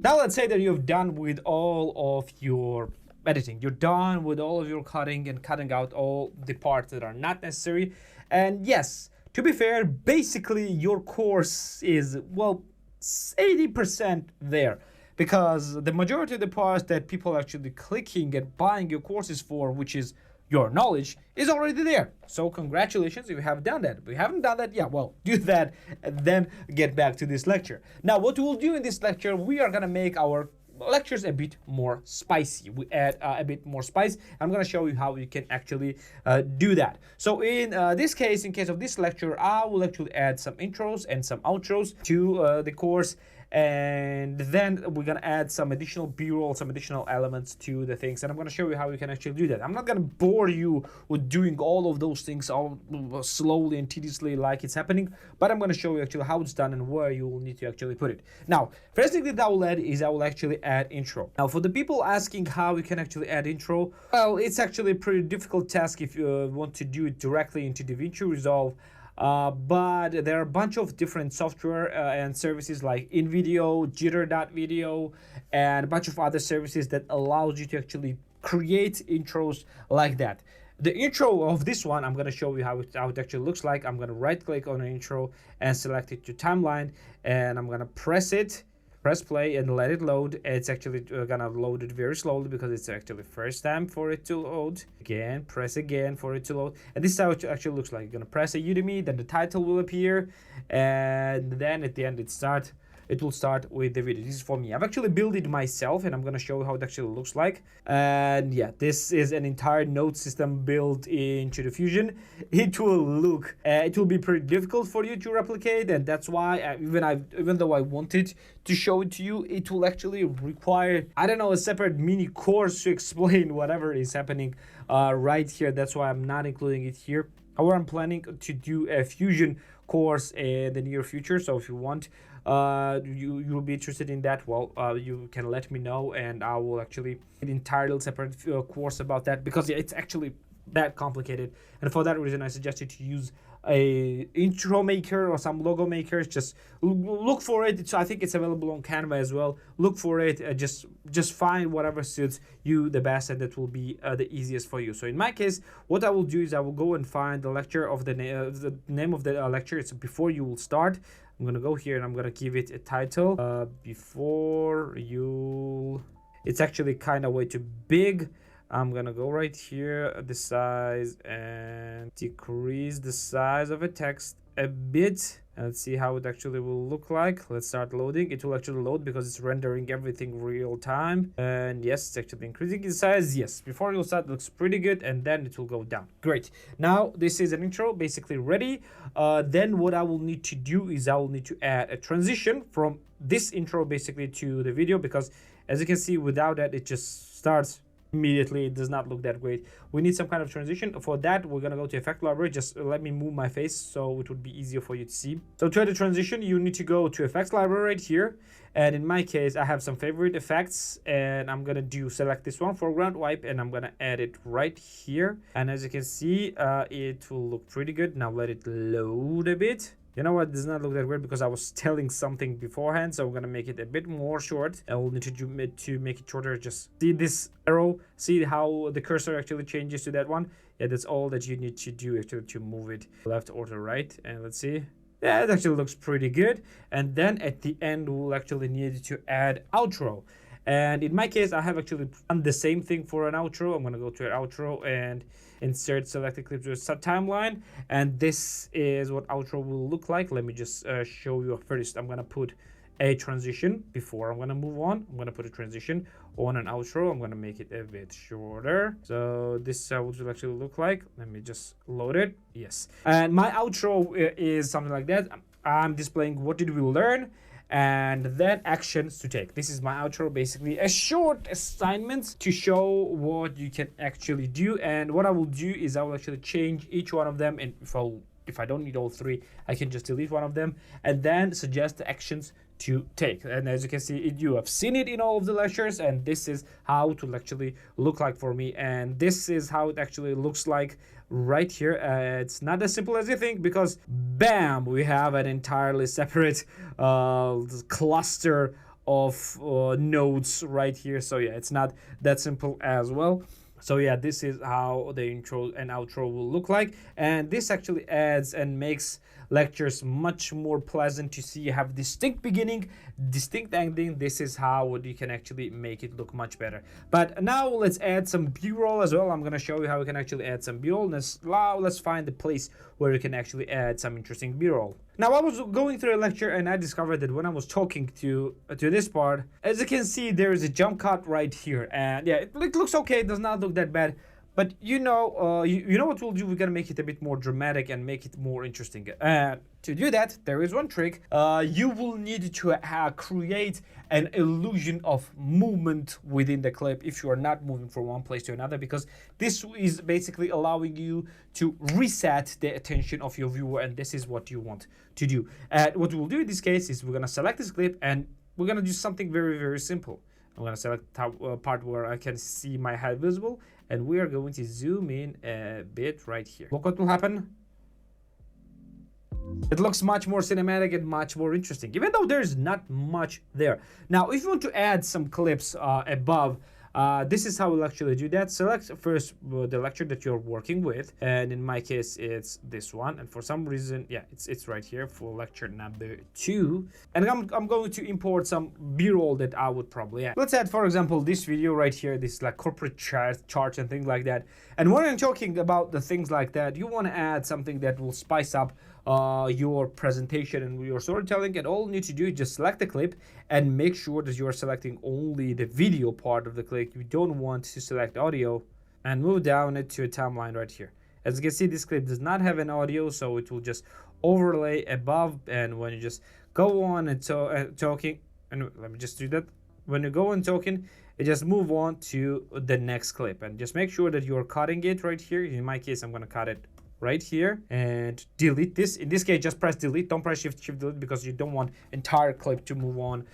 Now let's say that you've done with all of your editing. You're done with all of your cutting and cutting out all the parts that are not necessary. And yes, to be fair, basically your course is, well, 80% there, because the majority of the parts that people are actually clicking and buying your courses for, which is your knowledge, is already there. So congratulations if you have done that. If you haven't done that, yeah, well, do that and then get back to this lecture. Now, what we'll do in this lecture, we are gonna make our lectures a bit more spicy. We add a bit more spice. I'm going to show you how you can actually do that. So in this case, in case of this lecture, I will actually add some intros and some outros to the course, and then we're going to add some additional b-roll, some additional elements to the things, and I'm going to show you how you can actually do that. I'm not going to bore you with doing all of those things all slowly and tediously like it's happening, but I'm going to show you actually how it's done and where you will need to actually put it. Now, first thing that I will add is I will actually add intro. Now, for the people asking how you can actually add intro, well, it's actually a pretty difficult task if you want to do it directly into DaVinci Resolve. But there are a bunch of different software and services like InVideo, Jitter.video, and a bunch of other services that allows you to actually create intros like that. The intro of this one, I'm going to show you how it actually looks like. I'm going to right click on an intro and select it to timeline, and I'm going to press play and let it load. It's actually gonna load it very slowly because it's actually first time for it to load. Again, press again for it to load, and this is how it actually looks like. You're gonna press a Udemy, then the title will appear, and then at the end it will start with the video. This is for me. I've actually built it myself, and I'm gonna show you how it actually looks like. And yeah, this is an entire note system built into the Fusion. It will be pretty difficult for you to replicate, and that's why even though I wanted to show it to you, it will actually require, I don't know, a separate mini course to explain whatever is happening right here. That's why I'm not including it here. However, I'm planning to do a Fusion course in the near future, so if you want, you'll be interested in that, well, you can let me know, and I will actually an entirely separate course about that, because it's actually that complicated. And for that reason, I suggest you to use a intro maker or some logo makers. Just look for it. So I think it's available on Canva as well. Look for it. Just find whatever suits you the best, and that will be the easiest for you. So in my case, what I will do is I will go and find the lecture of the name of the lecture. It's before you will start. I'm gonna go here and I'm gonna give it a title. Before you. It's actually kind of way too big. I'm gonna go right here, the size, and decrease the size of a text a bit. And let's see how it actually will look like. Let's start loading. It will actually load because it's rendering everything real time. And yes, it's actually increasing in size. Yes, before you start, it looks pretty good, and then it will go down. Great. Now this is an intro basically ready. Then what I will need to do is I will need to add a transition from this intro basically to the video, because as you can see, without that it just starts immediately. It does not look that great. We need some kind of transition. For that, we're gonna go to effect library. Just let me move my face so it would be easier for you to see. So to add a transition, you need to go to effects library right here, and in my case I have some favorite effects, and I'm gonna select this one, foreground wipe, and I'm gonna add it right here. And as you can see, it will look pretty good. Now let it load a bit. You know what, it does not look that great because I was telling something beforehand, so I'm gonna make it a bit more short. I will need to make it shorter. Just see this arrow, see how the cursor actually changes to that one. Yeah, that's all that you need to do actually to move it left or to right. And let's see. Yeah, it actually looks pretty good. And then at the end, we'll actually need to add outro. And in my case, I have actually done the same thing for an outro. I'm gonna go to an outro and insert selected clip to a timeline, and this is what outro will look like. Let me just show you first. I'm gonna put a transition before I'm gonna move on. I'm gonna put a transition on an outro. I'm gonna make it a bit shorter. So this is how it will actually look like. Let me just load it. Yes, and my outro is something like that. I'm displaying what did we learn, and then actions to take. This is my outro, basically a short assignment to show what you can actually do. And what I will do is I will actually change each one of them, and if I don't need all three, I can just delete one of them and then suggest the actions to take. And as you can see, you have seen it in all of the lectures, and this is how it will actually look like for me, and this is how it actually looks like right here. It's not as simple as you think, because bam, we have an entirely separate cluster of notes right here. So yeah, it's not that simple as well. So yeah, this is how the intro and outro will look like, and this actually adds and makes lectures much more pleasant to see. You have distinct beginning, distinct ending. This is how you can actually make it look much better. But now let's add some b-roll as well. I'm going to show you how we can actually add some b-roll. Let's find the place where you can actually add some interesting b-roll. Now I was going through a lecture and I discovered that when I was talking to this part, as you can see, there is a jump cut right here, and yeah, it looks okay. It does not look that bad. But you know, you know what we'll do? We're gonna make it a bit more dramatic and make it more interesting. And to do that, there is one trick. You will need to create an illusion of movement within the clip if you are not moving from one place to another, because this is basically allowing you to reset the attention of your viewer, and this is what you want to do. And what we'll do in this case is we're gonna select this clip and we're gonna do something very, very simple. I'm gonna select the part where I can see my head visible, and we are going to zoom in a bit right here. Look what will happen. It looks much more cinematic and much more interesting, even though there's not much there. Now, if you want to add some clips above, this is how we'll actually do that. Select first the lecture that you're working with, and in my case it's this one, and for some reason, yeah, it's right here for lecture number 2, and I'm going to import some b-roll that I would probably add. Let's add, for example, this video right here, this like corporate charts and things like that. And when I'm talking about the things like that, you want to add something that will spice up your presentation and your storytelling, and all you need to do is just select the clip and make sure that you are selecting only the video part of the clip. You don't want to select audio, and move down it to a timeline right here. As you can see, this clip does not have an audio, so it will just overlay above. And when you just go on and talking, and let me just do that. When you go on talking, you just move on to the next clip, and just make sure that you're cutting it right here. In my case, I'm going to cut it right here and delete this. In this case, just press delete. Don't press shift delete, because you don't want entire clip to move on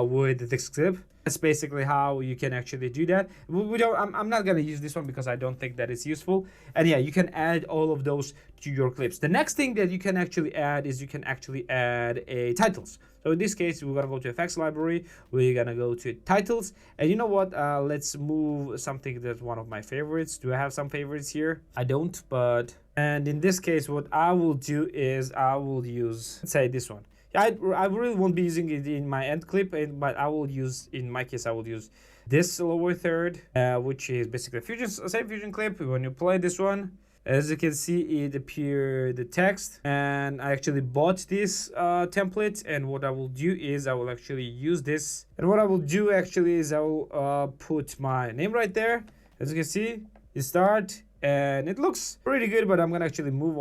with this clip. That's basically how you can actually do that. I'm not gonna use this one because I don't think that it's useful. And yeah, you can add all of those to your clips. The next thing that you can actually add is you can actually add titles. So in this case, we're gonna go to effects library. We're gonna go to titles, and you know what? Let's move something that's one of my favorites. Do I have some favorites here? I don't, but and in this case, what I will do is I will use, let's say, this one. I really won't be using it in my end clip, but I will use, in my case, I will use this lower third, which is basically a same fusion clip. When you play this one, as you can see, it appeared the text, and I actually bought this template. And what I will do is I will actually use this, and what I will do actually is I will put my name right there. As you can see, you start. And it looks pretty good, but I'm gonna actually move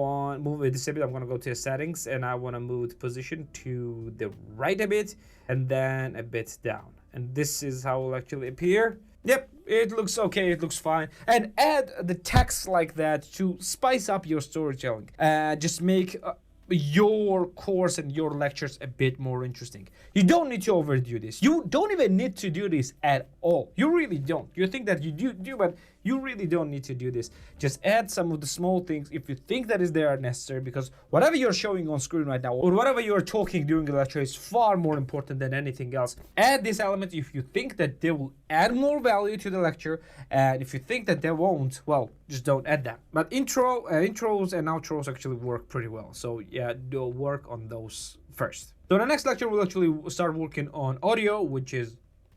this a bit. I'm gonna go to settings, and I wanna move the position to the right a bit, and then a bit down. And this is how it will actually appear. Yep, it looks okay, it looks fine. And add the text like that to spice up your storytelling. Just make your course and your lectures a bit more interesting. You don't need to overdo this. You don't even need to do this at all. You really don't. You think that you do, but you really don't need to do this. Just add some of the small things if you think that they are necessary, because whatever you're showing on screen right now, or whatever you're talking during the lecture, is far more important than anything else. Add this element if you think that they will add more value to the lecture, and if you think that they won't, well, just don't add that. But intros and outros actually work pretty well. So yeah, do work on those first. So the next lecture, we'll actually start working on audio, which is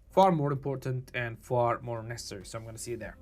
far more important and far more necessary. So I'm going to see you there.